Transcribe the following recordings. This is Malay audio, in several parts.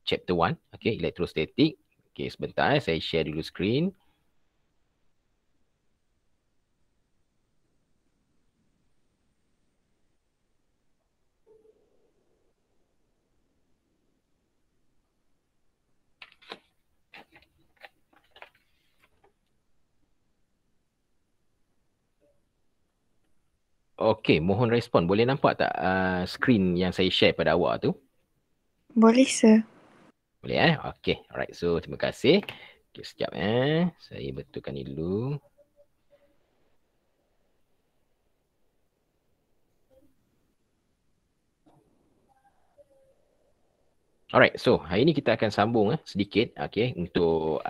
chapter 1. Okay, elektrostatik. Okay, sebentar saya share dulu screen. Okey, mohon respon. Boleh nampak tak screen yang saya share pada awak tu? Boleh, sir. Boleh Okey. Alright. So, terima kasih. Okey, sekejap Saya betulkan ni dulu. Alright, so hari ni kita akan sambung sedikit untuk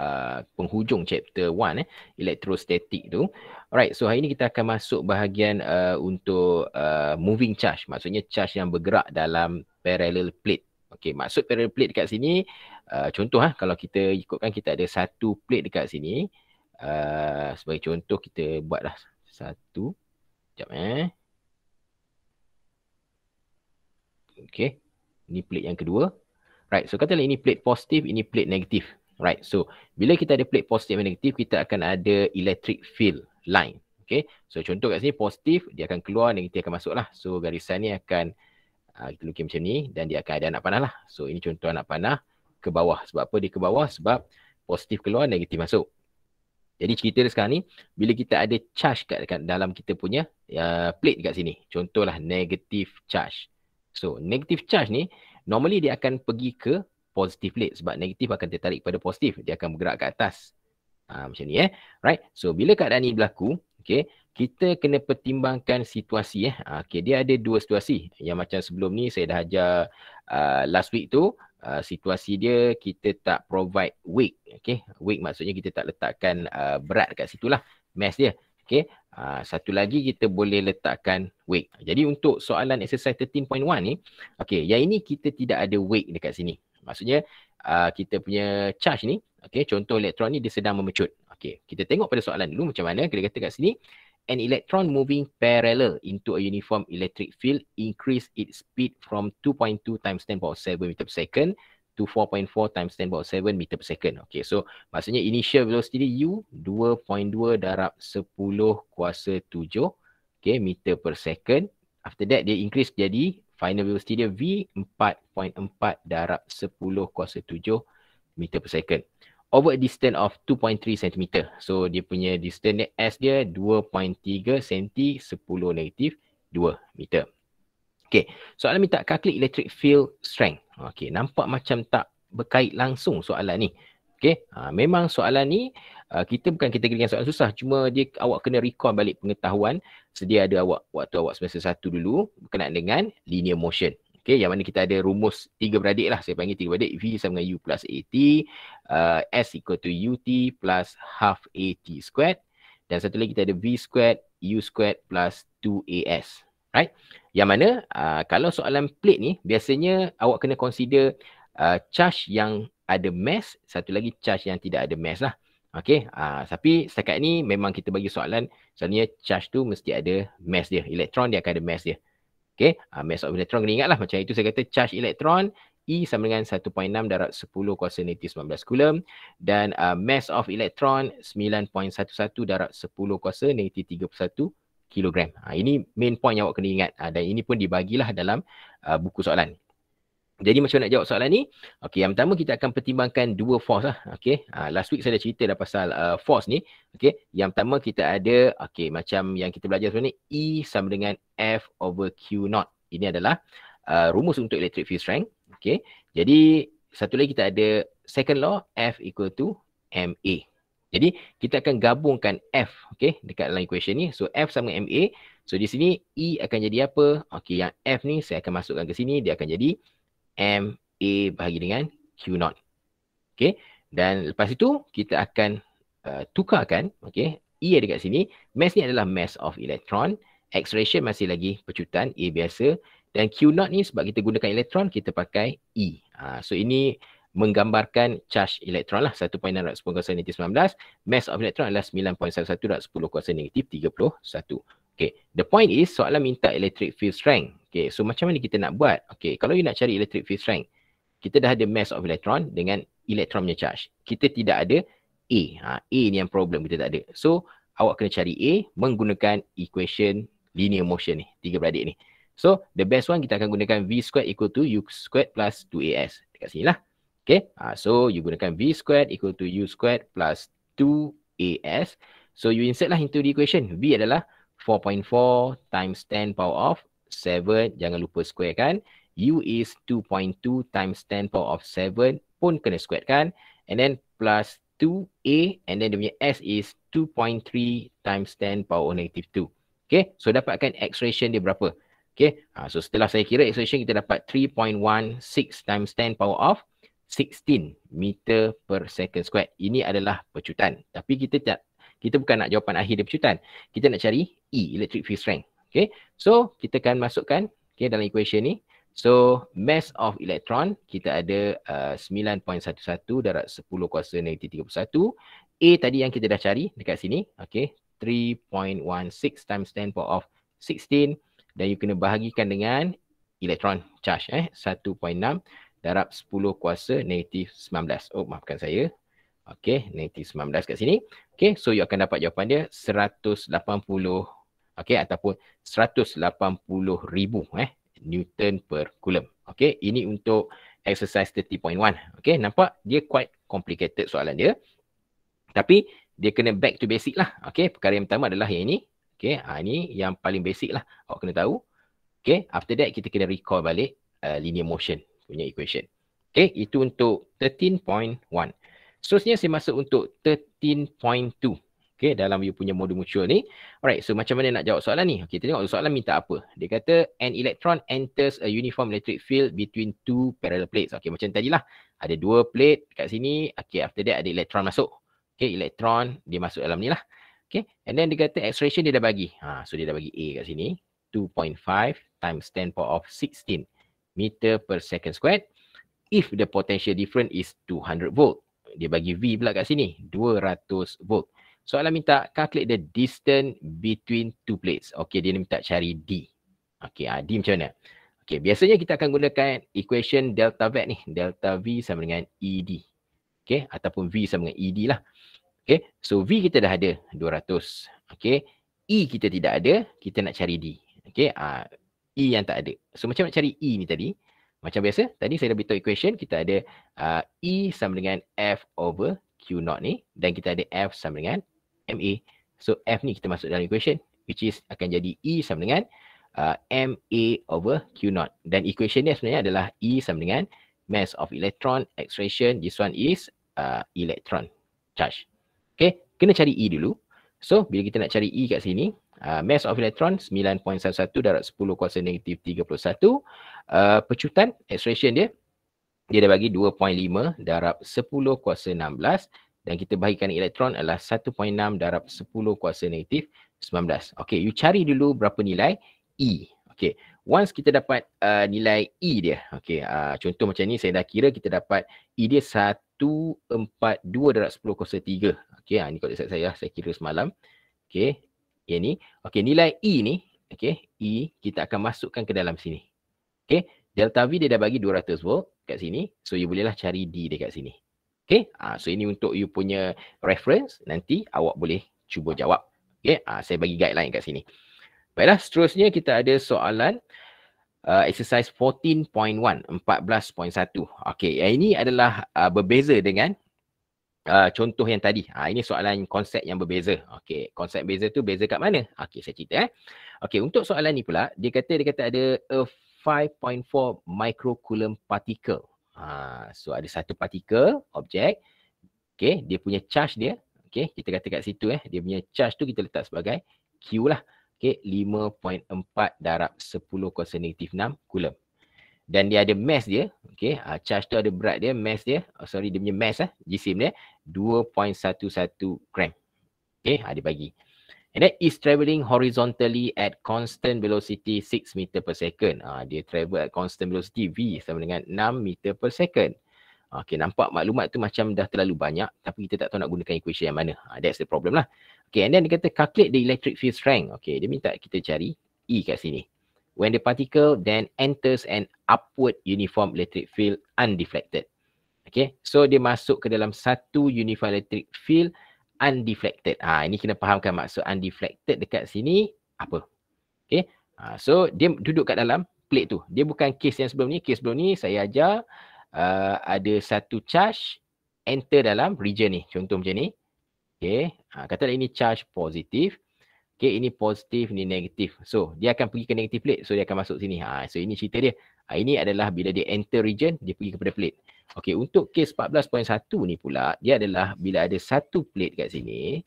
penghujung chapter 1 elektrostatik tu. Alright, so hari ni kita akan masuk bahagian untuk moving charge, maksudnya charge yang bergerak dalam parallel plate. Okey, maksud parallel plate dekat sini contoh kalau kita ikutkan kita ada satu plate dekat sini. Sebagai contoh kita buatlah satu. Sekejap Okey. Ni plate yang kedua. Right, so katalah ini plate positif, ini plate negatif. Right, so bila kita ada plate positif dan negatif, kita akan ada electric field line. Okay, so contoh kat sini positif, dia akan keluar, negatif akan masuk lah. So garisan ni akan kita lukis macam ni dan dia akan ada anak panah lah. So ini contoh anak panah ke bawah. Sebab apa dia ke bawah? Sebab positif keluar, negatif masuk. Jadi cerita dia sekarang ni, bila kita ada charge kat dalam kita punya plate kat sini. Contohlah negative charge. So negative charge ni, normally dia akan pergi ke positive plate. Sebab negatif akan tertarik pada positif. Dia akan bergerak ke atas. Macam ni Right. So bila keadaan ni berlaku, okay, kita kena pertimbangkan situasi Okay, dia ada dua situasi. Yang macam sebelum ni saya dah ajar last week tu. Situasi dia kita tak provide weight. Okay, weight maksudnya kita tak letakkan berat kat situ lah, mass dia. Okay, satu lagi kita boleh letakkan weight. Jadi untuk soalan exercise 13.1 ni, okay, yang ini kita tidak ada weight dekat sini. Maksudnya kita punya charge ni, okay, contoh elektron ni dia sedang memecut. Okay, kita tengok pada soalan dulu macam mana. Kita kata kat sini, an electron moving parallel into a uniform electric field increase its speed from 2.2 times 10 power 7 meter per second to 4.4 times 10 power 7 meter per second. Okay, so maksudnya initial velocity U 2.2 darab 10 kuasa 7 meter per second. After that dia increase jadi final velocity dia V 4.4 darab 10 kuasa 7 meter per second. Over a distance of 2.3 cm. So dia punya distance S dia 2.3 cm 10 negatif 2 meter. Okay, soalan minta calculate electric field strength. Okay, nampak macam tak berkait langsung soalan ni. Okay, memang soalan ni kita bukan kategori yang soalan susah. Cuma dia awak kena recall balik pengetahuan sedia ada awak waktu awak semester 1 dulu berkenaan dengan linear motion. Okay, yang mana kita ada rumus tiga beradik lah. Saya panggil tiga beradik. V sama dengan U plus AT. S equal to UT plus half AT squared. Dan satu lagi kita ada V squared, U squared plus 2AS. Right? Yang mana kalau soalan plate ni, biasanya awak kena consider charge yang ada mass, satu lagi charge yang tidak ada mass lah. Okay, tapi setakat ni memang kita bagi soalan, soalnya charge tu mesti ada mass dia. Elektron dia akan ada mass dia. Okay, mass of electron kena ingat lah. Macam itu saya kata charge elektron E sama dengan 1.6 darab 10 kuasa negatif 19 coulomb. Dan mass of elektron 9.11 darab 10 kuasa negatif 31 kilogram. Ini main point yang awak kena ingat. Dan ini pun dibagilah dalam buku soalan. Jadi macam nak jawab soalan ni? Okey, yang pertama kita akan pertimbangkan dua force lah. Okey, last week saya dah cerita dah pasal force ni. Okey, yang pertama kita ada macam yang kita belajar sebenarnya E sama dengan F over Q naught. Ini adalah rumus untuk electric field strength. Okey, jadi satu lagi kita ada second law F equal to MA. Jadi kita akan gabungkan F dekat dalam equation ni. So F sama MA. So di sini E akan jadi apa? Okey, yang F ni saya akan masukkan ke sini, dia akan jadi MA bahagi dengan Q naught. Okay. Dan lepas itu kita akan tukarkan. Okay. E ada kat sini. Mass ni adalah mass of electron. Acceleration masih lagi pecutan. A biasa. Dan Q naught ni sebab kita gunakan elektron, kita pakai E. So ini menggambarkan charge elektron lah. 1.6 darab 10 kuasa negatif 19. Mass of electron adalah 9.11 darab 10 kuasa negatif 31. Okay, the point is soalan minta electric field strength. Okay, so macam mana kita nak buat? Okay, kalau you nak cari electric field strength, kita dah ada mass of electron dengan electron punya charge. Kita tidak ada A. A ni yang problem, kita tak ada. So, awak kena cari A menggunakan equation linear motion ni, tiga beradik ni. So, the best one kita akan gunakan V squared equal to U squared plus 2AS. Dekat sini lah. Okay, so you gunakan V squared equal to U squared plus 2AS. So, you insert lah into the equation. V adalah 4.4 times 10 power of 7. Jangan lupa square kan. U is 2.2 times 10 power of 7 pun kena square kan. And then plus 2A and then dia punya S is 2.3 times 10 power of negative 2. Okay, so dapatkan expression dia berapa. Okay, so setelah saya kira expression kita dapat 3.16 times 10 power of 16 meter per second squared. Ini adalah pecutan. Tapi kita bukan nak jawapan akhir dia pecutan. Kita nak cari E, electric field strength. Okay, so kita akan masukkan dalam equation ni. So, mass of electron, kita ada 9.11 darab 10 kuasa negatif 31. A tadi yang kita dah cari dekat sini. Okay, 3.16 times 10 power of 16. Dan you kena bahagikan dengan electron charge. 1.6 darab 10 kuasa negatif 19. Oh, maafkan saya. Okay, negatif 19 kat sini. Okay, so you akan dapat jawapan dia 180. Okay, ataupun 180,000 Newton per Coulomb. Okay, ini untuk exercise 30.1. Okay, nampak dia quite complicated soalan dia. Tapi dia kena back to basic lah. Okay, perkara yang pertama adalah yang ini. Okay, ini yang paling basic lah. Awak kena tahu. Okay, after that kita kena recall balik linear motion punya equation. Okay, itu untuk 13.1. Seterusnya saya masuk untuk 13.2. Okay, dalam you punya modul mutual ni. Alright, so macam mana nak jawab soalan ni? Okay, tengok soalan minta apa. Dia kata, an electron enters a uniform electric field between two parallel plates. Okay, macam tadi lah. Ada dua plate kat sini. Okay, after that ada elektron masuk. Okay, elektron dia masuk dalam ni lah. Okay, and then dia kata acceleration dia dah bagi. So dia dah bagi A kat sini. 2.5 times 10 power of 16 meter per second squared. If the potential difference is 200 volt. Dia bagi V pula kat sini. 200 volt. Soalan minta calculate the distance between two plates. Okey, dia minta cari D. Okey, D macam mana? Okey, biasanya kita akan gunakan equation delta V ni. Delta V sama dengan ED. Okey, ataupun V sama dengan ED lah. Okey, so V kita dah ada 200. Okey, E kita tidak ada, kita nak cari D. Okey, E yang tak ada. So macam nak cari E ni tadi? Macam biasa, tadi saya dah beritahu equation, kita ada E sama dengan F over Q naught ni. Dan kita ada F sama dengan MA. So F ni kita masuk dalam equation, which is akan jadi E sama dengan MA over Q naught. Dan equation ni sebenarnya adalah E sama dengan mass of electron, acceleration. This one is electron charge. Okay, kena cari E dulu. So bila kita nak cari E kat sini, mass of electron 9.11 darab 10 kuasa negatif 31. Pecutan, acceleration dia dah bagi 2.5 darab 10 kuasa 16. Dan kita bahagikan elektron adalah 1.6 darab 10 kuasa negatif 19. Okay, you cari dulu berapa nilai E. Okay, once kita dapat nilai E dia. Okay, contoh macam ni saya dah kira kita dapat E dia 142 darab 10 kuasa 3. Okay, ni kalau saya kira semalam. Okay, yang ni. Okay, nilai E ni. Okay, E kita akan masukkan ke dalam sini. Okay, delta V dia dah bagi 200 volt kat sini. So, you bolehlah cari D dekat sini. Okay, so ini untuk you punya reference. Nanti awak boleh cuba jawab. Okay, saya bagi guideline kat sini. Baiklah, seterusnya kita ada soalan exercise 14.1, 14.1. Okay, yang ini adalah berbeza dengan contoh yang tadi. Ini soalan konsep yang berbeza. Okay, konsep beza tu beza kat mana? Okay, saya cerita. Okay, untuk soalan ni pula, dia kata ada a 5.4 microcoulomb particle. So ada satu partikel, objek. Okay, dia punya charge dia. Okay, kita kata kat situ dia punya charge tu kita letak sebagai Q lah. Okay, 5.4 darab 10 kuasa negatif 6 Coulomb. Dan dia ada mass dia. Okay, charge tu ada berat dia, mass dia. Dia punya mass jisim dia 2.11 gram. Okay, dia bagi. And that is travelling horizontally at constant velocity 6 meter per second. Dia travel at constant velocity V sama dengan 6 meter per second. Okay, nampak maklumat tu macam dah terlalu banyak. Tapi kita tak tahu nak gunakan equation yang mana. That's the problem lah. Okay, and then dia kata calculate the electric field strength. Okay, dia minta kita cari E kat sini. when the particle then enters an upward uniform electric field undeflected. Okay, so dia masuk ke dalam satu uniform electric field undeflected. Ini kena fahamkan maksud undeflected dekat sini apa. Okay, so dia duduk kat dalam plate tu. Dia bukan case yang sebelum ni. Case sebelum ni saya ajar ada satu charge enter dalam region ni. Contoh macam ni. Okay, katalah ini charge positif. Okay, ini positif, ini negatif. So, dia akan pergi ke negative plate. So, dia akan masuk sini. So, ini cerita dia. Ini adalah bila dia enter region, dia pergi kepada plate. Okay, untuk case 14.1 ni pula, dia adalah bila ada satu plate kat sini.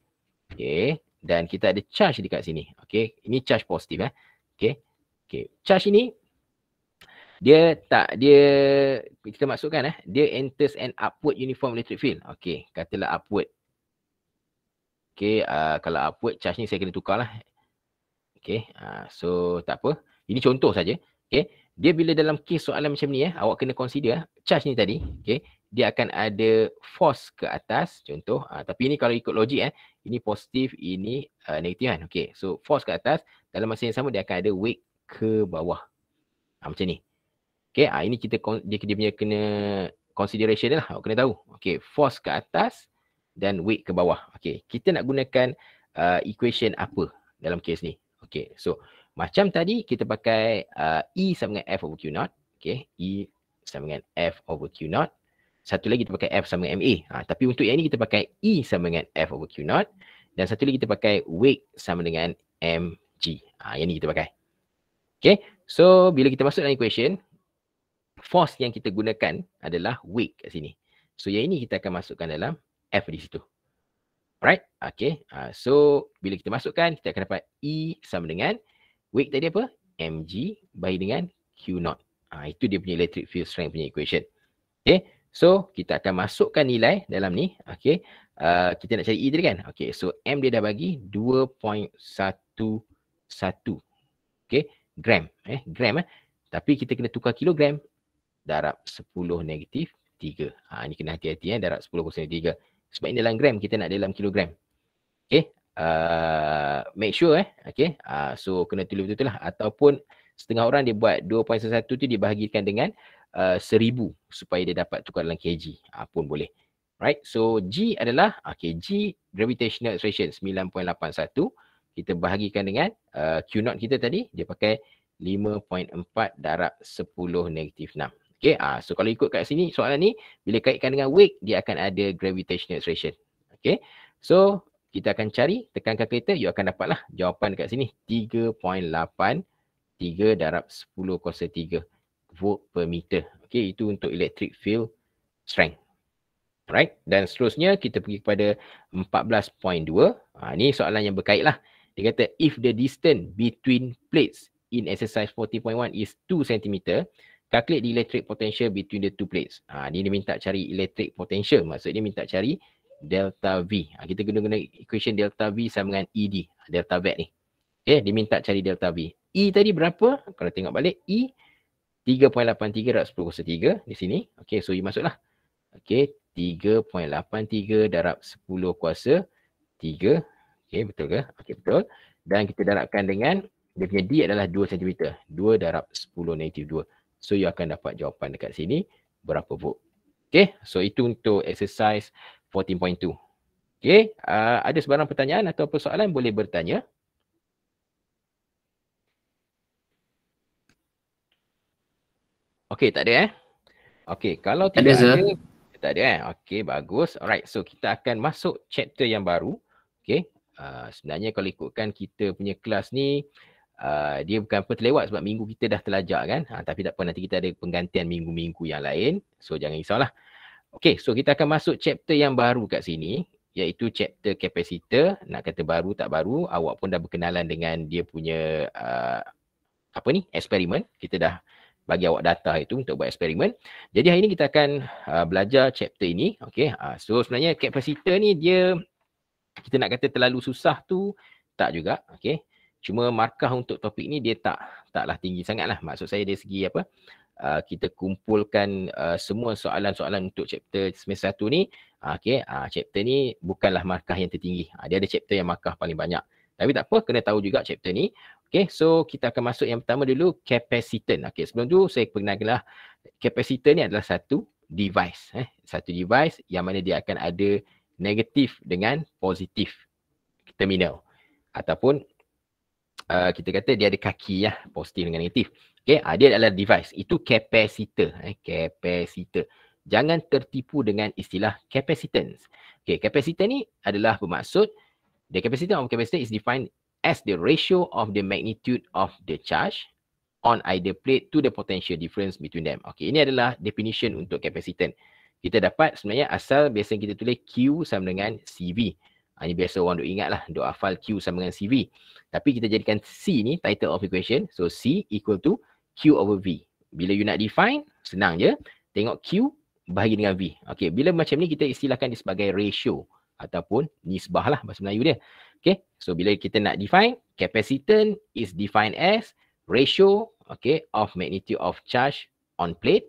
Okay, dan kita ada charge dekat sini. Okay, ini charge positif. Okay, charge ini, kita masukkan dia enters an upward uniform electric field. Okay, katalah upward. Okay, kalau upward charge ni saya kena tukar lah. Okay, so tak apa. Ini contoh saja. Okay, dia bila dalam case soalan macam ni awak kena consider charge ni tadi. Okay, dia akan ada force ke atas. Contoh, tapi ini kalau ikut logik ini positif, ini negatif kan. Okay, so force ke atas. Dalam masa yang sama dia akan ada weight ke bawah. Macam ni. Okay, ini dia punya kena consideration dia lah. Awak kena tahu. Okay, force ke atas dan weight ke bawah. Okay, kita nak gunakan equation apa dalam case ni? Okay, so macam tadi kita pakai E sama dengan F over Q naught. Okay, E sama dengan F over Q naught. Satu lagi kita pakai F sama dengan MA. Tapi untuk yang ni kita pakai E sama dengan F over Q naught. Dan satu lagi kita pakai weight sama dengan mg. Yang ni kita pakai. Okay, so bila kita masuk dalam equation, force yang kita gunakan adalah weight kat sini. So yang ini kita akan masukkan dalam F di situ. Alright, okay. So bila kita masukkan, kita akan dapat E sama dengan weight tadi apa? mg by dengan Q naught. Itu dia punya electric field strength punya equation. Okay, so kita akan masukkan nilai dalam ni. Okay, kita nak cari E tadi kan? Okay, so M dia dah bagi 2.11. Okay, gram. Gram. Tapi kita kena tukar kilogram. Darab 10 negatif 3. Ini kena hati-hati darab 10 kosong 3. Sebab ini dalam gram, kita nak dalam kilogram. Okay. Make sure okay. So kena tulis betul-betul lah. Ataupun setengah orang dia buat 2.11 tu dibahagikan dengan 1000 supaya dia dapat tukar dalam kg. Pun boleh. Right. So G adalah G gravitational acceleration 9.81. Kita bahagikan dengan Q naught kita tadi. Dia pakai 5.4 darab 10 negatif 6. Okay, so kalau ikut kat sini soalan ni, bila kaitkan dengan weight, dia akan ada gravitational acceleration. Okay, so kita akan cari, tekan kalkulator, you akan dapatlah jawapan dekat sini. 3.83 darab 10 kuasa 3 volt per meter. Okay, itu untuk electric field strength. Alright, dan seterusnya kita pergi kepada 14.2. Ni soalan yang berkait lah. Dia kata, if the distance between plates in exercise 40.1 is 2 cm, calculate the electric potential between the two plates. Dia minta cari electric potential. Maksud dia minta cari delta V. Kita guna equation delta V sama dengan ED. Delta V ni. Okay, dia minta cari delta V. E tadi berapa? Kalau tengok balik, E 3.83 darab 10 kuasa 3 di sini. Okay, so you masuklah. Okay, 3.83 darab 10 kuasa 3. Okay, betul ke? Okay, betul. Dan kita darabkan dengan, dia punya D adalah 2 cm. 2 darab 10 negatif 2. So, you akan dapat jawapan dekat sini berapa volt. Okay, so itu untuk exercise 14.2. Okay, ada sebarang pertanyaan atau persoalan boleh bertanya. Okay, tak ada Okay, kalau tidak ada, tak ada Okay, bagus. Alright, so kita akan masuk chapter yang baru. Okay, sebenarnya kalau ikutkan kita punya kelas ni, dia bukan apa terlewat sebab minggu kita dah terlajak kan. Tapi tak apa, nanti kita ada penggantian minggu-minggu yang lain. So jangan risaulah. Okay, so kita akan masuk chapter yang baru kat sini, iaitu chapter capacitor. Nak kata baru tak baru, awak pun dah berkenalan dengan dia punya eksperimen. Kita dah bagi awak data itu untuk buat eksperimen. Jadi hari ini kita akan belajar chapter ini. Okay, so sebenarnya capacitor ni dia, kita nak kata terlalu susah tu tak juga. Okay, cuma markah untuk topik ni dia taklah tinggi sangat lah. Maksud saya dari segi apa, kita kumpulkan semua soalan-soalan untuk chapter semester 1 ni. Okay, chapter ni bukanlah markah yang tertinggi. Dia ada chapter yang markah paling banyak. Tapi tak apa, kena tahu juga chapter ni. Okay, so kita akan masuk yang pertama dulu, capacitance. Okay, sebelum tu saya perkenalkanlah, capacitor ni adalah satu device. Satu device yang mana dia akan ada negatif dengan positif terminal. Ataupun kita kata dia ada kaki ya, positif dengan negatif. Okay, dia adalah device. Itu capacitor. Capacitor. Jangan tertipu dengan istilah capacitance. Okay, capacitor ni adalah bermaksud, the capacity of capacitor is defined as the ratio of the magnitude of the charge on either plate to the potential difference between them. Okay, ini adalah definition untuk capacitance. Kita dapat sebenarnya asal biasa kita tulis Q sama dengan CV. Ini biasa orang duk ingat lah, duk hafal Q sama dengan CV. Tapi kita jadikan C ni title of equation. So C equal to Q over V. Bila you nak define, senang je. Tengok Q bahagi dengan V. Okay, bila macam ni kita istilahkan dia sebagai ratio ataupun nisbah lah bahasa Melayu dia. Okay, so bila kita nak define, capacitance is defined as ratio, okay, of magnitude of charge on plate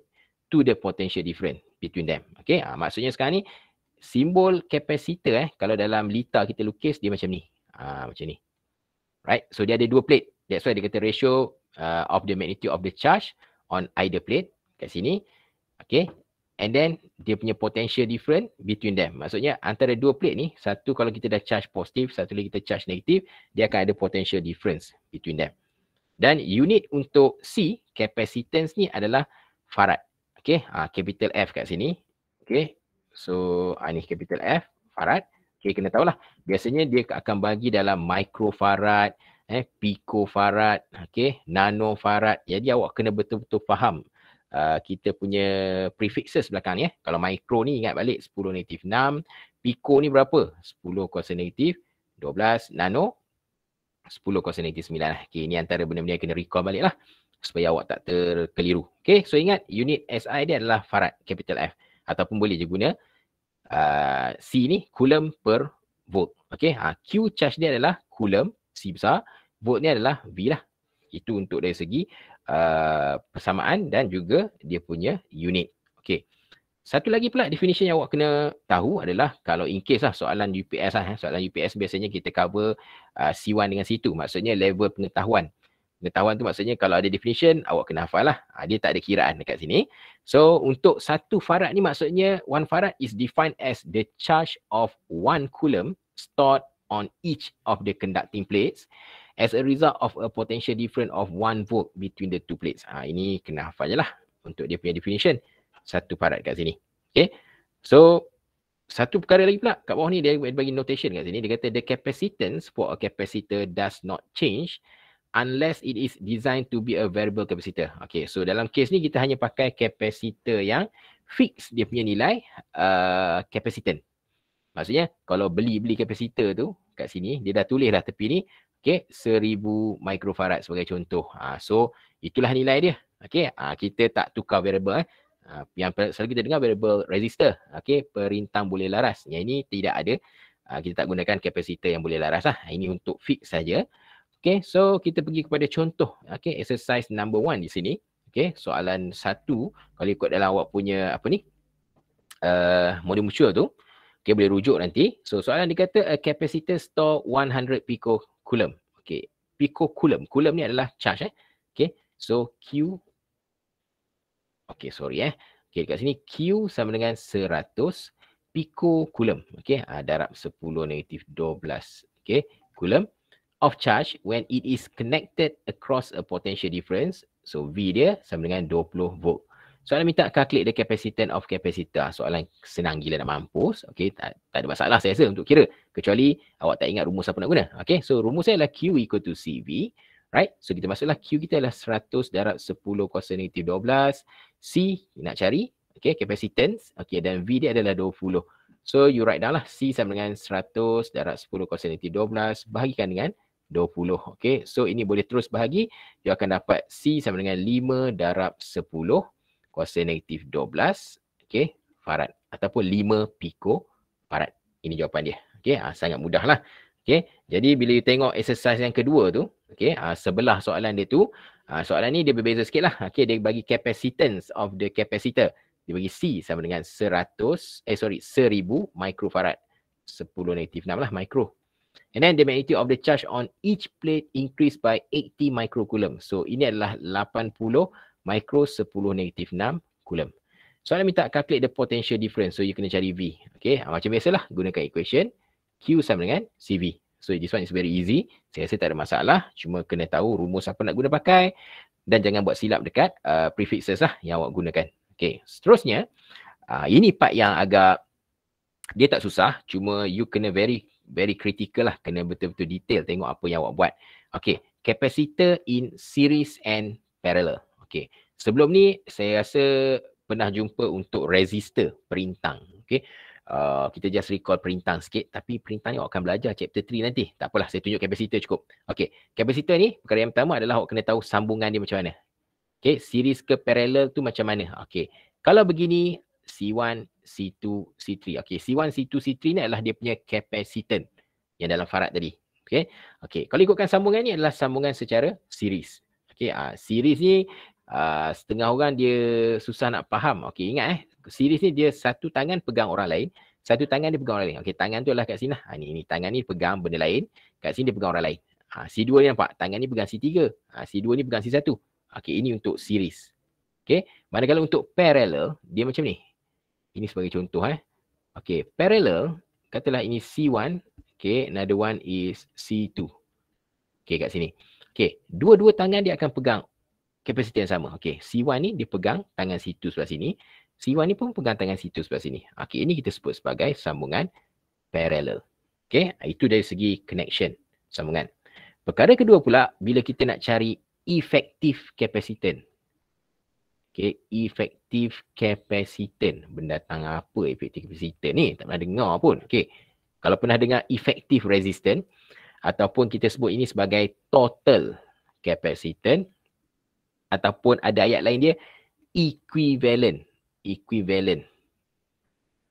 to the potential difference between them. Okay, maksudnya sekarang ni simbol capacitor kalau dalam lita kita lukis dia macam ni. Macam ni. Right, so dia ada dua plate. That's why dia kata ratio of the magnitude of the charge on either plate kat sini. Okay, and then dia punya potential difference between them. Maksudnya antara dua plate ni, satu kalau kita dah charge positif, satu lagi kita charge negatif, dia akan ada potential difference between them. Dan unit untuk C, capacitance ni adalah farad. Okay, capital F kat sini. Okay, so ni capital F, farad. Okay, kena tahulah. Biasanya dia akan bagi dalam microfarad, picofarad, okay, nanofarad. Jadi awak kena betul-betul faham kita punya prefixes belakang ni. Kalau micro ni ingat balik 10 negatif 6. Pico ni berapa? 10 kuasa negatif 12. Nano 10 kuasa negatif 9. Okay, ini antara benda-benda yang kena recall balik lah supaya awak tak terkeliru. Okay, so ingat unit SI dia adalah farad, capital F. Ataupun boleh je guna C ni coulomb per volt. Okay, Q charge dia adalah coulomb, C besar. Volt ni adalah V lah. Itu untuk dari segi persamaan dan juga dia punya unit. Okay. Satu lagi pula definition yang awak kena tahu adalah kalau in case lah soalan UPS lah. Soalan UPS biasanya kita cover C1 dengan C2. Maksudnya level pengetahuan. Pengetahuan tu maksudnya kalau ada definition awak kena hafal lah. Dia tak ada kiraan dekat sini. So untuk satu farad ni maksudnya 1 farad is defined as the charge of 1 coulomb stored on each of the conducting plates as a result of a potential difference of 1 volt between the two plates. Ini kena hafal je lah untuk dia punya definition. 1 farad kat sini. Okay. So, satu perkara lagi pula. Kat bawah ni dia bagi notation kat sini. Dia kata the capacitance for a capacitor does not change unless it is designed to be a variable capacitor. Okay. So, dalam case ni kita hanya pakai capacitor yang fix dia punya nilai capacitance. Maksudnya, kalau beli capacitor tu kat sini, dia dah tulis dah tepi ni. Okay, 1000 microfarad sebagai contoh. So, itulah nilai dia. Okay, kita tak tukar variable. Yang selalu kita dengar variable resistor. Okay, perintang boleh laras. Yang ini tidak ada. Kita tak gunakan kapasitor yang boleh laras lah. Ini untuk fix saja. Okay, so kita pergi kepada contoh. Okay, exercise number 1 di sini. Okay, soalan 1. Kalau ikut dalam awak punya apa ni? Model mutual tu. Okay, boleh rujuk nanti. So, soalan dikata a capacitor store 100 picocoulomb. Okay, picocoulomb. Coulomb ni adalah charge. Okay, so Q. Okay, sorry Okay, dekat sini Q sama dengan 100 picocoulomb. Okay, darab 10 negatif 12. Okay, coulomb of charge when it is connected across a potential difference. So, V dia sama dengan 20 volt. Soalan minta calculate the capacitance of capacitor. Soalan senang gila nak mampus. Okay, tak ada masalah saya rasa untuk kira. Kecuali awak tak ingat rumus apa nak guna. Okay, so rumus saya adalah Q equal to CV. Right, so kita masuklah Q kita adalah 100 darab 10 kuasa negatif 12. C nak cari. Okay, capacitance. Okay, dan V dia adalah 20. So, you write down lah. C sama dengan 100 darab 10 kuasa negatif 12. Bahagikan dengan 20. Okay, so ini boleh terus bahagi. You akan dapat C sama dengan 5 darab 10 kuasa negatif 12, okay, farad. Ataupun 5 picofarad. Ini jawapan dia. Okay, sangat mudah lah. Okay, jadi bila you tengok exercise yang kedua tu, okay, sebelah soalan dia tu, soalan ni dia berbeza sikit lah. Okay, dia bagi capacitance of the capacitor. Dia bagi C sama dengan 1000 microfarad. 10 negatif 6 lah micro. And then the magnitude of the charge on each plate increase by 80 microcoulomb. So ini adalah 80 micro 10 negatif 6 coulomb. Soalan minta calculate the potential difference. So you kena cari V. Okay, macam biasalah gunakan equation Q sama dengan CV. So this one is very easy. Saya rasa tak ada masalah. Cuma kena tahu rumus apa nak guna pakai. Dan jangan buat silap dekat prefixes lah yang awak gunakan. Okay, seterusnya. Ini part yang agak dia tak susah. Cuma you kena very critical lah. Kena betul-betul detail tengok apa yang awak buat. Okay, capacitor in series and parallel. Okay, sebelum ni saya rasa pernah jumpa untuk resistor perintang. Okay, kita just recall perintang sikit. Tapi perintang ni awak akan belajar chapter 3 nanti. Tak apalah, saya tunjuk capacitor cukup. Okay, capacitor ni perkara yang pertama adalah awak kena tahu sambungan dia macam mana. Okay, series ke parallel tu macam mana. Okay, kalau begini C1, C2, C3. Okay, C1, C2, C3 ni adalah dia punya capacitance yang dalam farad tadi. Okay, kalau ikutkan sambungan ni adalah sambungan secara series. Okay, series ni setengah orang dia susah nak faham. Okay, ingat series ni dia satu tangan pegang orang lain, satu tangan dia pegang orang lain. Okay, tangan tu adalah kat sini lah. Ni tangan ni pegang benda lain, kat sini dia pegang orang lain. C2 ni nampak, tangan ni pegang C3, C2 ni pegang C1. Okay, ini untuk series. Okay, manakala untuk parallel, dia macam ni. Ini sebagai contoh. Okay, parallel, katalah ini C1. Okay, another one is C2. Okay, kat sini. Okay, dua-dua tangan dia akan pegang kapasiti yang sama. Okay, C1 ni dia pegang tangan C2 sebelah sini. C1 ni pun pegang tangan C2 sebelah sini. Okay, ini kita sebut sebagai sambungan parallel. Okay, itu dari segi connection, sambungan. Perkara kedua pula, bila kita nak cari effective capacitance. Okay, effective capacitance. Benda datang apa effective capacitance ni? Tak pernah dengar pun. Okay, kalau pernah dengar effective resistance, ataupun kita sebut ini sebagai total capacitance, ataupun ada ayat lain dia, equivalent.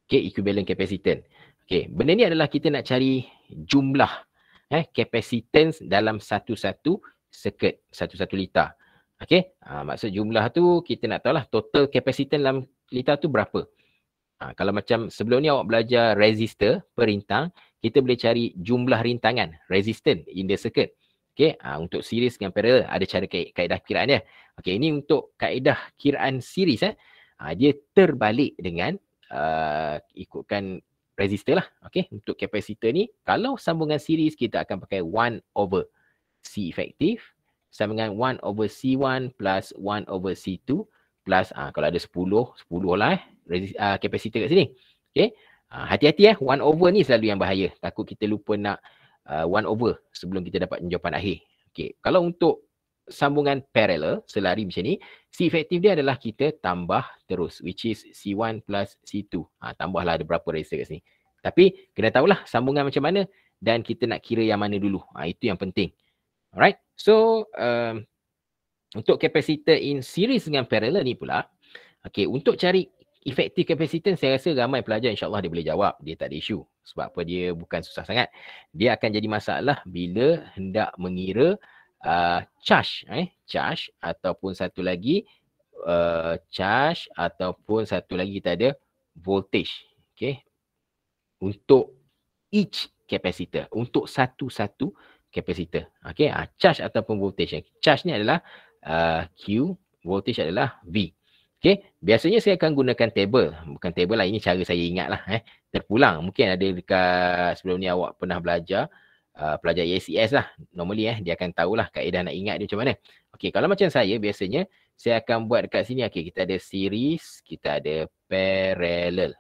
Okay, equivalent capacitance. Okay, benda ni adalah kita nak cari jumlah capacitance dalam satu-satu circuit, satu-satu liter. Okay, maksud jumlah tu kita nak tahu lah total capacitance dalam liter tu berapa. Kalau macam sebelum ni awak belajar resistor, perintang, kita boleh cari jumlah rintangan, resistance in the circuit. Okay, untuk series dengan parallel ada cara kaedah kiraan dia. Okay, ini untuk kaedah kiraan series. Dia terbalik dengan ikutkan resistor lah. Okay, untuk kapasitor ni, kalau sambungan series kita akan pakai 1 over C effective sama dengan 1 over C1 plus 1 over C2 plus kalau ada 10 lah kapasitor kat sini. Okay, hati-hati 1 over ni selalu yang bahaya. Takut kita lupa nak 1 over sebelum kita dapat jawapan akhir. Okay, kalau untuk sambungan parallel selari macam ni, C effective dia adalah kita tambah terus, which is C1 plus C2. Tambahlah ada berapa resistor kat sini. Tapi kena tahulah sambungan macam mana dan kita nak kira yang mana dulu. Itu yang penting. Alright, so untuk capacitor in series dengan parallel ni pula, okay, untuk cari effective capacitance, saya rasa ramai pelajar insyaAllah dia boleh jawab. Dia tak ada isu. Sebab apa? Dia bukan susah sangat. Dia akan jadi masalah bila hendak mengira charge. Charge ataupun satu lagi charge ataupun satu lagi kita ada voltage. Okay, untuk each capacitor. Untuk satu-satu capacitor. Okay, charge ataupun voltage. Charge ni adalah Q, voltage adalah V. Okay, biasanya saya akan gunakan table. Bukan table lah, ini cara saya ingat lah. Terpulang. Mungkin ada dekat sebelum ni awak pernah belajar, pelajar ACS lah. Normally dia akan tahulah kaedah nak ingat dia macam mana. Okay, kalau macam saya, biasanya saya akan buat dekat sini. Okay, kita ada series, kita ada parallel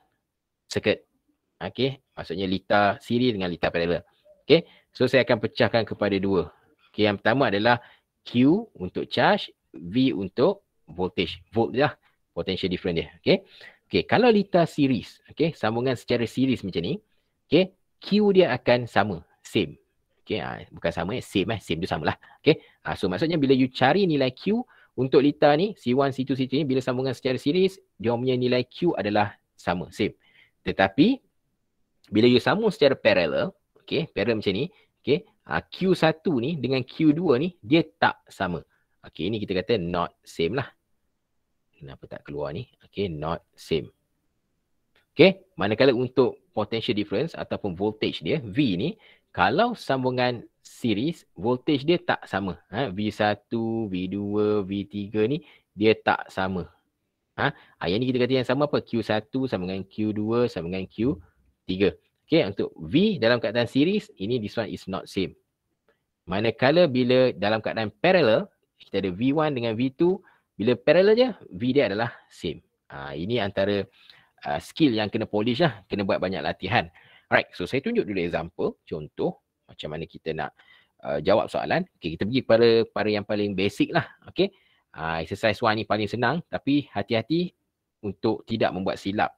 circuit. Okay, maksudnya liter series dengan liter parallel. Okay, so saya akan pecahkan kepada dua. Okay, yang pertama adalah Q untuk charge, V untuk voltage. Volt je lah potential difference dia. Okay, okay, kalau liter series, okay, sambungan secara series macam ni, okay, Q dia akan sama, same. Okay, bukan sama, same tu sama lah. Okay, so maksudnya bila you cari nilai Q untuk liter ni, C1, C2, C3 ni, bila sambungan secara series, dia punya nilai Q adalah sama, same. Tetapi bila you sambung secara parallel, okay, parallel macam ni, okay, Q1 ni dengan Q2 ni, dia tak sama. Okay, ini kita kata not same lah. Kenapa tak keluar ni? Okay, not same. Okay, manakala untuk potential difference ataupun voltage dia, V ni, Kalau sambungan series, voltage dia tak sama. V1, V2, V3 ni dia tak sama. Yang ni kita kata yang sama apa? Q1 sama dengan Q2 sama dengan Q3. Okay, untuk V dalam keadaan series, ini this one is not same. Manakala bila dalam keadaan parallel, kita ada V1 dengan V2, bila parallel je, V dia adalah same. Ini antara skill yang kena polish lah, kena buat banyak latihan. Alright, so saya tunjuk dulu example, contoh macam mana kita nak jawab soalan. Okay, kita pergi kepada yang paling basic lah. Okay, exercise 1 ni paling senang, tapi hati-hati untuk tidak membuat silap.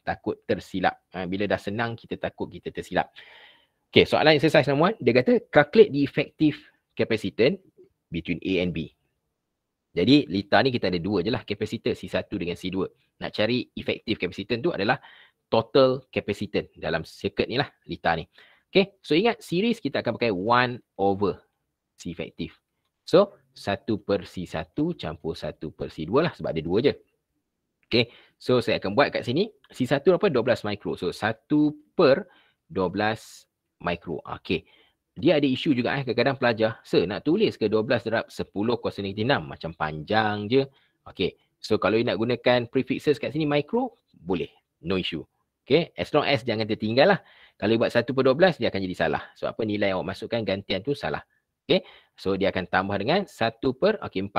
Takut tersilap. Bila dah senang, kita takut kita tersilap. Okay, soalan exercise nombor 1, dia kata calculate the effective capacitance between A and B. Jadi lita ni kita ada dua je lah, kapasitor C1 dengan C2. Nak cari effective capacitance tu adalah total capacitance dalam circuit ni lah, lita ni. Okay, so ingat series kita akan pakai 1 over C effective. So 1/C1 campur 1/C2 lah, sebab ada dua je. Okay, so saya akan buat kat sini. C1 apa? 12 mikro. So 1/12 mikro. Okay. Dia ada isu juga kadang-kadang pelajar, sir nak tulis ke 12 darab 10 kuasa negatif 6? Macam panjang je. Okay. So kalau you nak gunakan prefixes kat sini mikro, boleh. No issue. Okay. As long as jangan tertinggal lah. Kalau you buat 1/12, dia akan jadi salah. So apa nilai awak masukkan gantian tu salah. Okay. So dia akan tambah dengan 4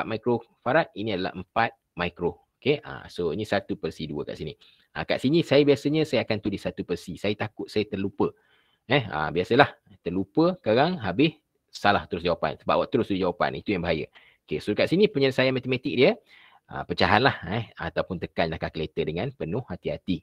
mikrofarad. Ini adalah 4 mikro. Okay. So ini 1/C2 kat sini. Kat sini saya biasanya saya akan tulis 1/C. Saya takut saya terlupa. Biasalah terlupa, sekarang habis salah terus jawapan. Sebab awak terus tulis jawapan, itu yang bahaya. Okay, so kat sini penyelesaian matematik dia pecahan lah, ataupun tekanlah kalkulator dengan penuh hati-hati.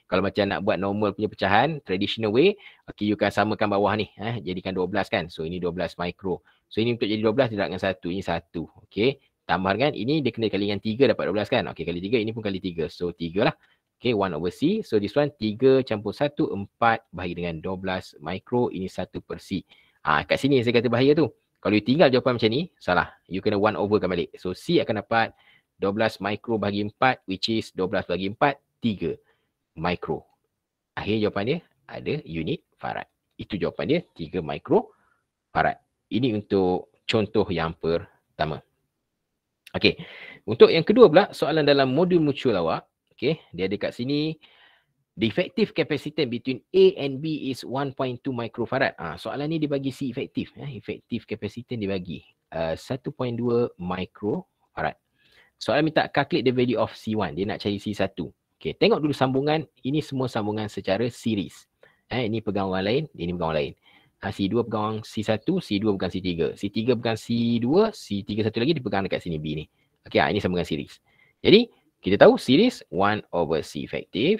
Kalau macam nak buat normal punya pecahan, traditional way, okay, you kan samakan bawah ni, jadikan 12 kan. So ini 12 mikro. So ini untuk jadi 12 dia dengan 1, ini 1. Okay, tambah dengan ini dia kena kali dengan 3 dapat 12 kan. Okay, kali 3, ini pun kali 3. So 3 lah. Okay, 1 over C. So this one 3 campur 1, 4 bahagi dengan 12 mikro. Ini 1/C. Kat sini saya kata bahaya tu. Kalau you tinggal jawapan macam ni, salah. You kena 1 over kan balik. So C akan dapat 12 mikro bahagi 4, which is 12 bahagi 4, 3 mikro. Akhir jawapan dia ada unit farad. Itu jawapan dia, 3 mikro farad. Ini untuk contoh yang pertama. Okay. Untuk yang kedua pula, soalan dalam modul mutual awak. Okay, dia ada kat sini. The effective capacitance between A and B is 1.2 microfarad. Soalan ni dia bagi C effective. Effective capacitance dia bagi 1.2 microfarad. Soalan minta calculate the value of C1. Dia nak cari C1. Okay, tengok dulu sambungan. Ini semua sambungan secara series. Ini pegang orang lain, ini pegang orang lain. C2 pegang C1, C2 pegang C3. C3 pegang C2, C3 satu lagi dipegang dekat sini B ni. Okay, ini sambungan series. Jadi, kita tahu series 1 over C effective.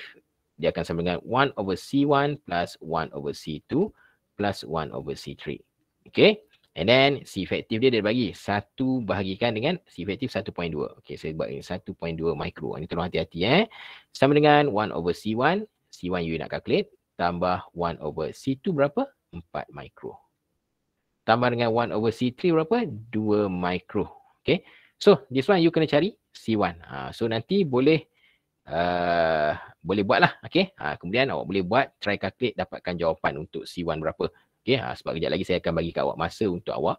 Dia akan sama dengan 1 over C1 plus 1 over C2 plus 1 over C3. Okay. And then C effective dia bagi 1 bahagikan dengan C effective 1.2. Okay, saya buat ini 1.2 mikro. Ini tolong hati-hati. Sama dengan 1 over C1. C1 you nak calculate. Tambah 1 over C2 berapa? 4 mikro. Tambah dengan 1 over C3 berapa? 2 mikro. Okay. So, this one you kena cari C1. So, nanti boleh buat lah. Okay. Kemudian awak boleh buat, try calculate, dapatkan jawapan untuk C1 berapa. Okay. Sebab kejap lagi saya akan bagi kat awak masa untuk awak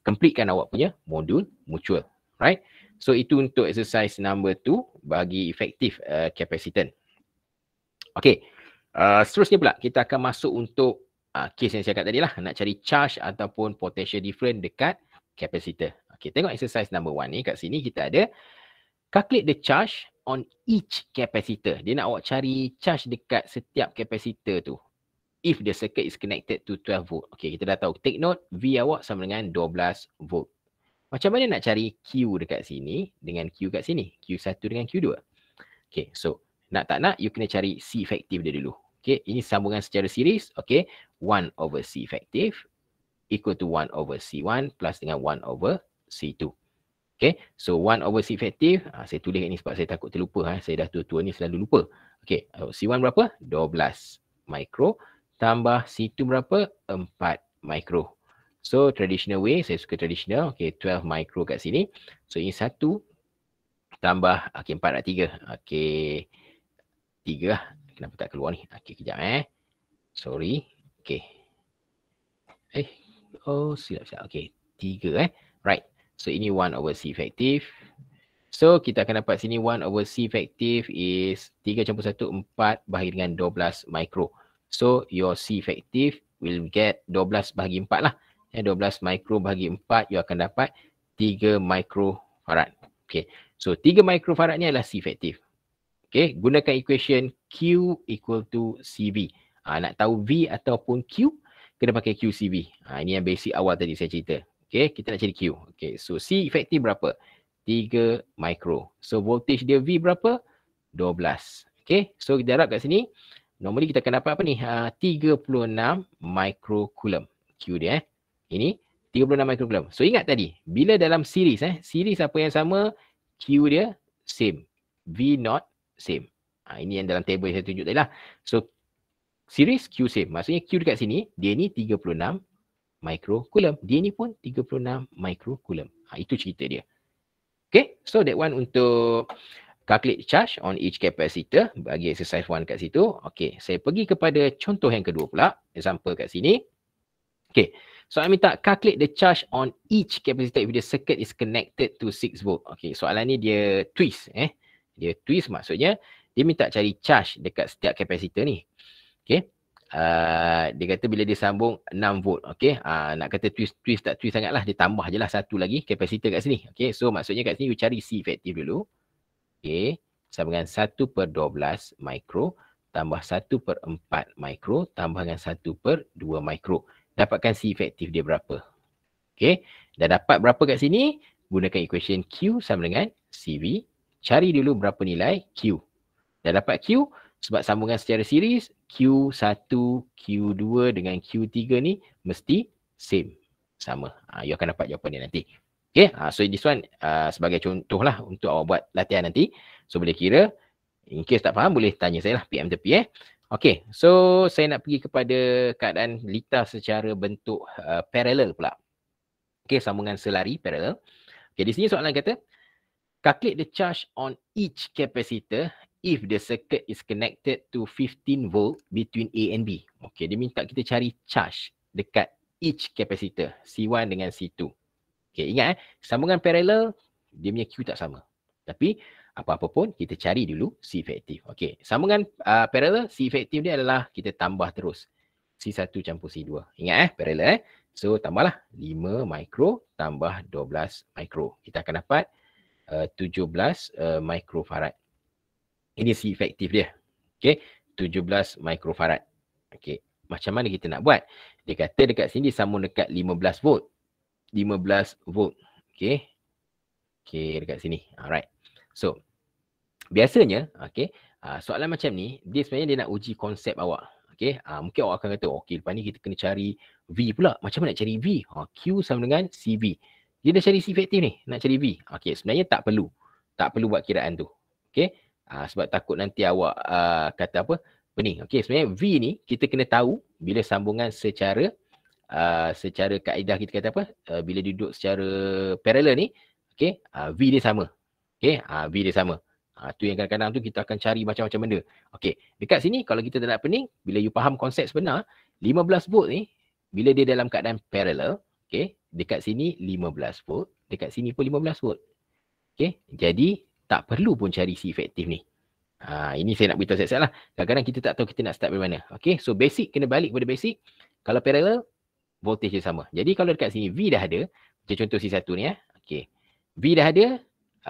completekan awak punya modul mutual. Right. So, itu untuk exercise number 2 bagi effective capacitance. Okay. Seterusnya pula, kita akan masuk untuk case yang saya cakap tadi lah. Nak cari charge ataupun potential difference dekat capacitor. Okay, tengok exercise number 1 ni. Kat sini kita ada calculate the charge on each capacitor. Dia nak awak cari charge dekat setiap capacitor tu. If the circuit is connected to 12 volt. Okay, kita dah tahu. Take note, V awak sama dengan 12 volt. Macam mana nak cari Q dekat sini dengan Q kat sini? Q1 dengan Q2. Okay, so nak tak nak, you kena cari C effective dia dulu. Okay, ini sambungan secara series. Okay, 1 over C effective equal to 1 over C1 plus dengan 1 over C2. Okay, so 1 over C effective, saya tulis ni sebab saya takut terlupa. Saya dah tua-tua ni selalu lupa. Okay, C1 berapa? 12 mikro. Tambah C2 berapa? 4 mikro. So, traditional way, saya suka traditional. Okay, 12 mikro kat sini. So, ini 1 tambah, okay, 4 nak 3. Okay, 3 lah. Kenapa tak keluar ni? Okay, kejap Sorry. Okay. Silap. Okay, 3 Right. So ini 1 over C effective. So kita akan dapat sini 1 over C effective is 3 campur 1, 4 bahagi dengan 12 micro. So your C effective will get 12 bahagi 4 lah. 12 micro bahagi 4, you akan dapat 3 microfarad. Okay. So 3 microfarad ni adalah C effective. Okay. Gunakan equation Q equal to CV. Nak tahu V ataupun Q, kena pakai QCV. Ini yang basic awal tadi saya cerita. Okay. Kita nak cari Q. Okay. So C effective berapa? 3 micro. So voltage dia V berapa? 12. Okay. So kita darab kat sini. Normally kita akan dapat apa ni? 36 microcoulomb. Q dia Ini 36 microcoulomb. So ingat tadi, bila dalam series series apa yang sama? Q dia same. V not same. Ini yang dalam table yang saya tunjuk tadi lah. So series Q same. Maksudnya Q dekat sini, dia ni 36 microcoulomb. Dia ni pun 36 microcoulomb. Itu cerita dia. Okay, so that one untuk calculate charge on each capacitor bagi exercise 1 kat situ. Okay, saya pergi kepada contoh yang kedua pula. Example kat sini. Okay, so I minta calculate the charge on each capacitor if the circuit is connected to 6 volt. Okay, soalan ni dia twist. Dia twist maksudnya dia minta cari charge dekat setiap capacitor ni. Okay. Dia kata bila dia sambung 6 volt. Okay. Nak kata twist tak twist sangat lah. Dia tambah je lah satu lagi kapasitor kat sini. Okay. So maksudnya kat sini you cari C effective dulu. Okay. Sambungan 1/12 micro tambah 1/4 micro tambah dengan 1/2 micro. Dapatkan C effective dia berapa. Okay. Dah dapat berapa kat sini. Gunakan equation Q sama dengan CV. Cari dulu berapa nilai Q. Dah dapat Q. Sebab sambungan secara series, Q1, Q2 dengan Q3 ni mesti same. Sama. You akan dapat jawapan dia nanti. Okay. So this one sebagai contoh lah untuk awak buat latihan nanti. So boleh kira. In case tak faham, boleh tanya saya lah. PM tepi. Okay. So saya nak pergi kepada keadaan litar secara bentuk parallel pula. Okay. Sambungan selari parallel. Okay. Di sini soalan kata, calculate the charge on each capacitor if the circuit is connected to 15 volt between A and B. Okay, dia minta kita cari charge dekat each capacitor, C1 dengan C2. Okay, ingat sambungan parallel, dia punya Q tak sama. Tapi, apa-apa pun, kita cari dulu C effective. Okay, sambungan parallel, C effective dia adalah kita tambah terus. C1 campur C2. Ingat parallel So, tambahlah 5 micro tambah 12 micro. Kita akan dapat 17 microfarad. Ini C efektif dia. Okey, 17 microfarad. Okey, macam mana kita nak buat? Dia kata dekat sini disambung dekat 15 volt. 15 volt. Okey. Okey, dekat sini. Alright. So, biasanya, okey, soalan macam ni, dia sebenarnya dia nak uji konsep awak. Okey, mungkin awak akan kata, okey, lepas ni kita kena cari V pula. Macam mana nak cari V? Q sama dengan CV. Dia dah cari C efektif ni, nak cari V. Okey, sebenarnya tak perlu. Tak perlu buat kiraan tu. Okey. Sebab takut nanti awak kata apa? Pening. Okey, sebenarnya V ni kita kena tahu bila sambungan secara kaedah kita kata apa? Bila duduk secara parallel ni, okey, V dia sama. Okey, V dia sama. Tu yang kadang-kadang tu kita akan cari macam-macam benda. Okey, dekat sini kalau kita tak nak pening, bila you faham konsep sebenar, 15 volt ni bila dia dalam keadaan parallel, okey, dekat sini 15 volt, dekat sini pun 15 volt. Okey, jadi tak perlu pun cari C efektif ni. Ini saya nak beritahu siap-siap lah. Kadang-kadang kita tak tahu kita nak start dari mana. Okey, so basic kena balik pada basic. Kalau parallel, voltage dia sama. Jadi kalau dekat sini V dah ada, macam contoh C1 ni Okey, V dah ada,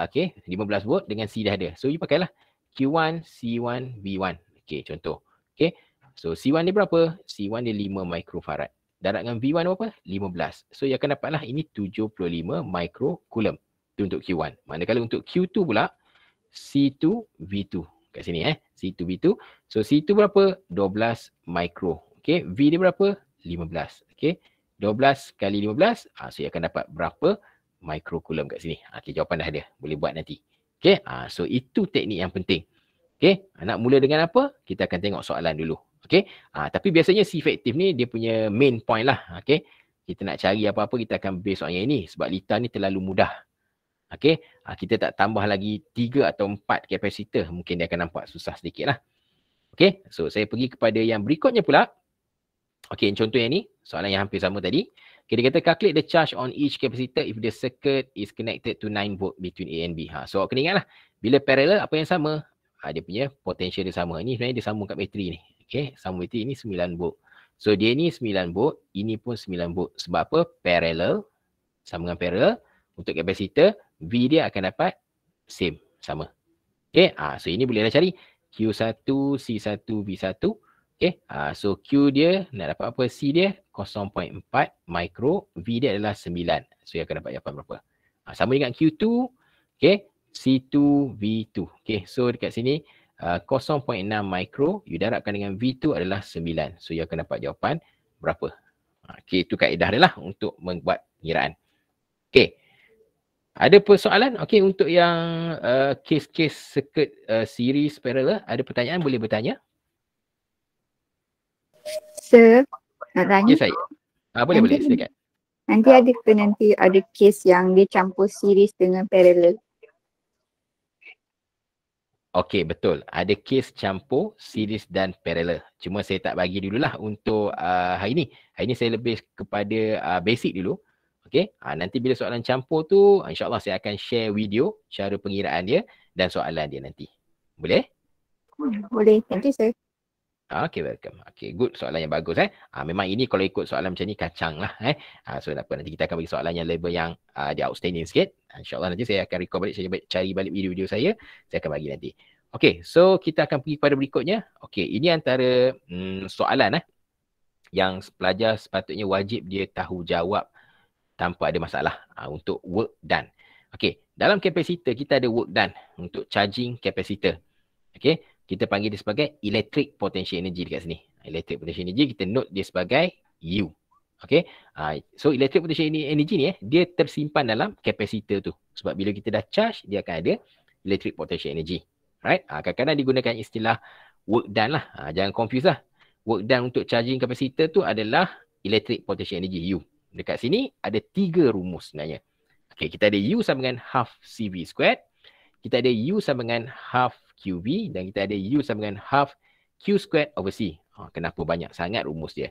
okey, 15 volt dengan C dah ada. So you pakailah Q1, C1, V1. Okey, contoh. Okey, so C1 ni berapa? C1 dia 5 microfarad. Darab dengan V1 berapa? 15. So you akan dapatlah ini 75 microcoulomb. Itu untuk Q1. Manakala untuk Q2 pula, C2, V2. Kat sini C2, V2. So C2 berapa? 12 micro. Okay. V dia berapa? 15. Okay. 12 kali 15. So you akan dapat berapa microcoulomb kat sini. Okay, jawapan dah ada. Boleh buat nanti. Okay. So itu teknik yang penting. Okay. Nak mula dengan apa? Kita akan tengok soalan dulu. Okay. Tapi biasanya C efektif ni dia punya main point lah. Okay. Kita nak cari apa-apa, kita akan base soal yang ini. Sebab litar ni terlalu mudah. Okey, kita tak tambah lagi 3 atau 4 kapasitor, mungkin dia akan nampak susah sedikit lah. Okey, so saya pergi kepada yang berikutnya pula. Okey, contoh yang ni, Soalan yang hampir sama tadi. Okay, dia kata calculate the charge on each capacitor if the circuit is connected to 9 volt between A and B. So kena ingatlah, bila parallel apa yang sama? Dia punya potential dia sama. Ini sebenarnya dia sambung kat bateri ni. Okay, sambung bateri ni 9 volt. So dia ni 9 volt, ini pun 9 volt. Sebab apa? Parallel, sambungan parallel. Untuk kapasitor, V dia akan dapat same, sama. Okay, so ini bolehlah cari Q1, C1, V1. Okay, so Q dia nak dapat apa? C dia 0.4 mikro, V dia adalah 9. So, dia akan dapat jawapan berapa? Sama dengan Q2, okay, C2, V2. Okay, so dekat sini 0.6 mikro, you darabkan dengan V2 adalah 9. So, you akan dapat jawapan berapa? Okay, itu kaedah dia lah untuk membuat pengiraan. Okay. Ada persoalan? Okey, untuk yang kes-kes circuit series parallel, ada pertanyaan boleh bertanya? Sir, nak tanya. Ya, saya. Boleh, silakan. Nanti ada ke nanti ada kes yang dia campur series dengan parallel? Okey, betul. Ada kes campur series dan parallel. Cuma saya tak bagi dululah untuk hari ni. Hari ni saya lebih kepada basic dulu. Okey, nanti bila soalan campur tu, insyaAllah saya akan share video cara pengiraan dia dan soalan dia nanti. Boleh? Boleh, thank you sir. Okay, welcome. Okay, good. Soalan yang bagus. Memang ini kalau ikut soalan macam ni kacang lah. So, tak apa. Nanti kita akan bagi soalan yang level yang dia outstanding sikit. InsyaAllah nanti saya akan record balik, saya cari balik video-video saya akan bagi nanti. Okay, so kita akan pergi kepada berikutnya. Okay, ini antara soalan yang pelajar sepatutnya wajib dia tahu jawab tanpa ada masalah untuk work done. Okay, dalam kapasitor kita ada work done untuk charging kapasitor. Okay, kita panggil dia sebagai electric potential energy dekat sini. Electric potential energy kita note dia sebagai U. Okay, so electric potential energy ni dia tersimpan dalam kapasitor tu. Sebab bila kita dah charge, dia akan ada electric potential energy. Right, kadang-kadang digunakan istilah work done lah. Jangan confuse lah. Work done untuk charging kapasitor tu adalah electric potential energy U. Dekat sini ada 3 rumus sebenarnya. Okay, kita ada U sama dengan half CV squared. Kita ada U sama dengan half QV. Dan kita ada U sama dengan half Q squared over C. Kenapa banyak sangat rumus dia?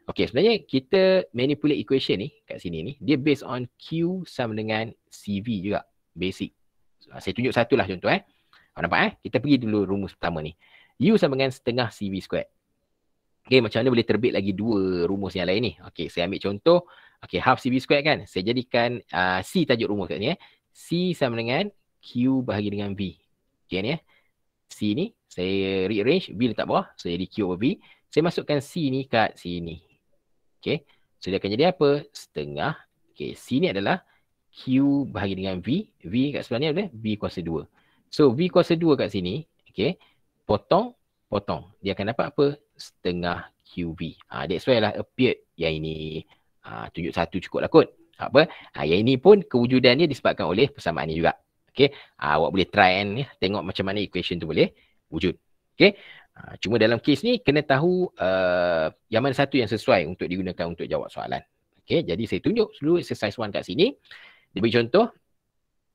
Okay, sebenarnya kita manipulate equation ni kat sini ni. Dia based on Q sama dengan CV juga. Basic. Saya tunjuk satu lah contoh. Nampak Kita pergi dulu rumus pertama ni. U sama dengan setengah CV squared. Okay, macam mana boleh terbit lagi 2 rumus yang lain ni? Okay, saya ambil contoh. Okay, half CV squared kan. Saya jadikan C tajuk rumus kat sini. C sama dengan Q bahagi dengan V. Okay ni C ni, saya rearrange. V letak bawah. So, jadi Q over V. Saya masukkan C ni kat sini. Okay. So, dia akan jadi apa? Setengah. Okay, C ni adalah Q bahagi dengan V. V kat sebelah ni adalah V kuasa 2. So, V kuasa 2 kat sini. Okay. Potong. Dia akan dapat apa? Setengah QV. That's why lah appeared yang ini. Tunjuk satu cukup lah kot. Apa? Yang ini pun kewujudan dia disebabkan oleh persamaan ni juga. Okay. Awak boleh try and tengok macam mana equation tu boleh wujud. Okay. Cuma dalam kes ni kena tahu yang mana satu yang sesuai untuk digunakan untuk jawab soalan. Okay. Jadi saya tunjuk dulu exercise 1 kat sini. Dia beri contoh.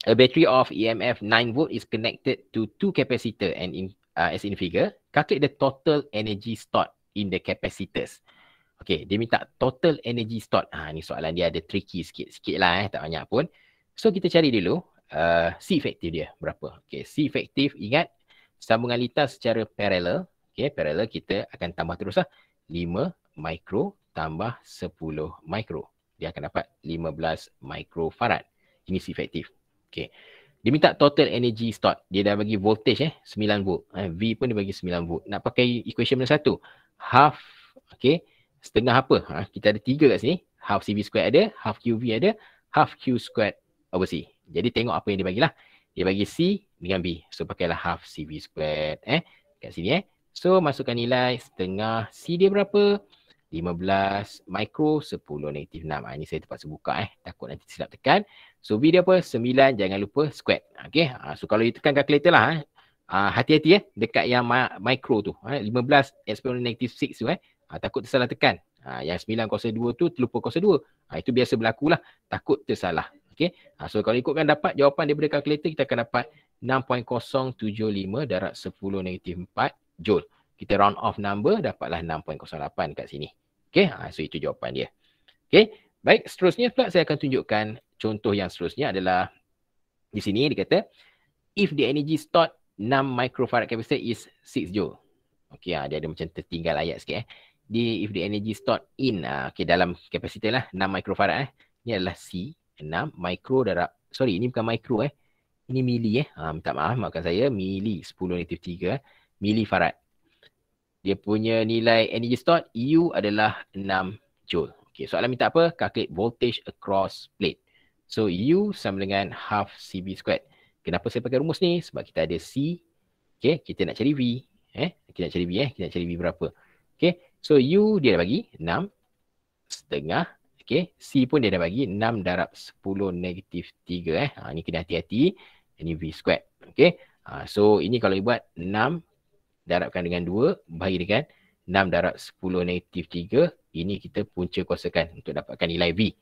A battery of EMF 9 volt is connected to 2 capacitor and as in figure, calculate the total energy stored in the capacitors. Okay, dia minta total energy stored. Ni soalan dia ada tricky sikit lah, tak banyak pun. So, kita cari dulu C efektif dia berapa. Okay, C efektif, ingat sambungan litar secara parallel. Okay, parallel kita akan tambah terus lah. 5 mikro tambah 10 mikro. Dia akan dapat 15 mikrofarad. Ini C efektif. Okay. Dia minta total energy stored. Dia dah bagi voltage 9 volt. V pun dia bagi 9 volt. Nak pakai equation mana satu? Half, okay. Setengah apa? Kita ada 3 kat sini. Half CV squared ada, half QV ada, half Q squared over C. Jadi tengok apa yang dia bagilah. Dia bagi C dengan B. So pakailah half CV squared kat sini So masukkan nilai setengah C dia berapa? 15 mikro 10 negatif 6. Ini saya terpaksa buka takut nanti silap tekan. So V dia apa? 9, jangan lupa squared. Okay. So kalau you tekan kalkulator lah hati-hati dekat yang mikro tu. 15 exponent negatif 6 tu takut tersalah tekan. Yang 9 kuasa 2 tu terlupa kuasa 2. Itu biasa berlaku lah. Takut tersalah. Okay. So kalau ikutkan dapat jawapan daripada kalkulator, kita akan dapat 6.075 darab 10 negatif 4 joule. Kita round off number, dapatlah 6.08 kat sini. Okay, so itu jawapan dia. Okay, baik, seterusnya pula saya akan tunjukkan contoh yang seterusnya adalah di sini dia kata if the energy stored 6 microfarad capacitor is 6 joule. Okay, dia ada macam tertinggal ayat sikit. If the energy stored in dalam kapasitor lah 6 microfarad. Ini adalah C, 6 micro darab, sorry ini bukan micro ini mili minta maaf, maafkan saya, mili 10-3 milifarad. Dia punya nilai energy stored U adalah 6 joule. Okay, soalan minta apa? Calculate voltage across plate. So U sama dengan half CB squared. Kenapa saya pakai rumus ni? Sebab kita ada C. Okay, kita nak cari V. Kita nak cari V, kita nak cari V berapa. Okay, so U dia dah bagi 6 setengah. Okay, C pun dia dah bagi 6 darab 10-3. Ini kena hati-hati. Ini V squared. Okay, so ini kalau dibuat 6 darabkan dengan 2, bahagi dengan 6 darab 10-3. Ini kita punca kuasakan untuk dapatkan nilai V.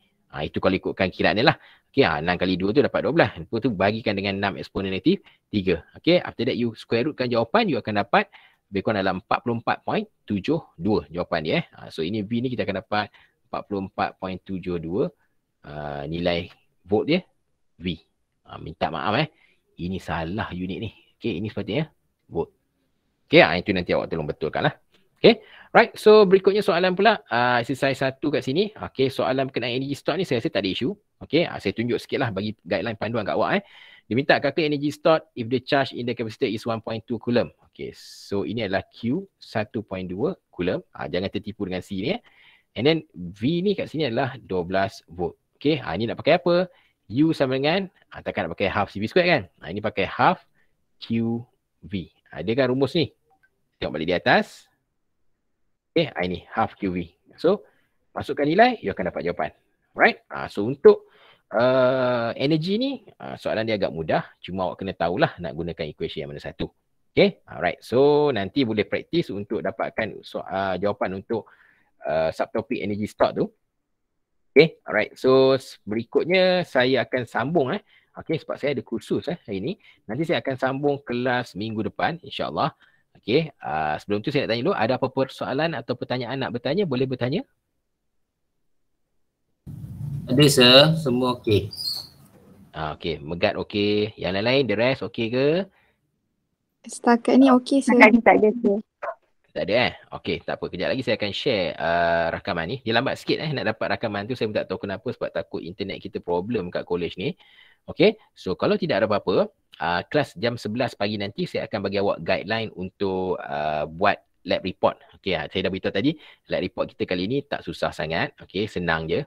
Itu kalau ikutkan kiraan dia lah. Okay, 6 kali 2 tu dapat 12. Lepas tu bagikan dengan 6 eksponen negatif 3. Okay, after that you square rootkan jawapan, you akan dapat lebih kurang dalam 44.72 jawapan dia. So ini V ni kita akan dapat 44.72 nilai volt dia V. Minta maaf ini salah unit ni. Okay, ini sepatutnya volt. Okay, itu nanti awak tolong betulkan lah. Okay, right. So berikutnya soalan pula exercise 1 kat sini. Okay, soalan berkenaan energy stored ni saya rasa tak ada isu. Okay, saya tunjuk sikit lah bagi guideline panduan kat awak. Dia minta calculate energy stored if the charge in the capacitor is 1.2 coulomb. Okay, so ini adalah Q 1.2 coulomb. Jangan tertipu dengan C ni. And then V ni kat sini adalah 12 volt. Okay, ini nak pakai apa? U sama dengan, takkan nak pakai half CV squared kan? Ini pakai half QV. Dia kan rumus ni. Tengok balik di atas. Okay, ini half QV. So, masukkan nilai, you akan dapat jawapan. Right? So, untuk energy ni, soalan dia agak mudah. Cuma awak kena tahulah nak gunakan equation yang mana satu. Okay? Alright. So, nanti boleh praktis untuk dapatkan jawapan untuk subtopik energy stored tu. Okay, alright. So berikutnya saya akan sambung okay, sebab saya ada kursus hari ni. Nanti saya akan sambung kelas minggu depan insya-Allah. Okay, sebelum tu saya nak tanya dulu, ada apa persoalan atau pertanyaan nak bertanya, boleh bertanya? Ada sir, semua okey. Okay, Megat okey. Yang lain-lain, the rest okey ke? Setakat ni okey sir. Setakat ni tak ada sir. Tak ada Okey, tak apa. Kejap lagi saya akan share rakaman ni. Dia lambat sikit nak dapat rakaman tu. Saya pun tak tahu kenapa, sebab takut internet kita problem kat college ni. Okey, so kalau tidak ada apa-apa, kelas jam 11 pagi nanti saya akan bagi awak guideline untuk buat lab report. Okey, saya dah beritahu tadi, lab report kita kali ni tak susah sangat. Okey, senang je.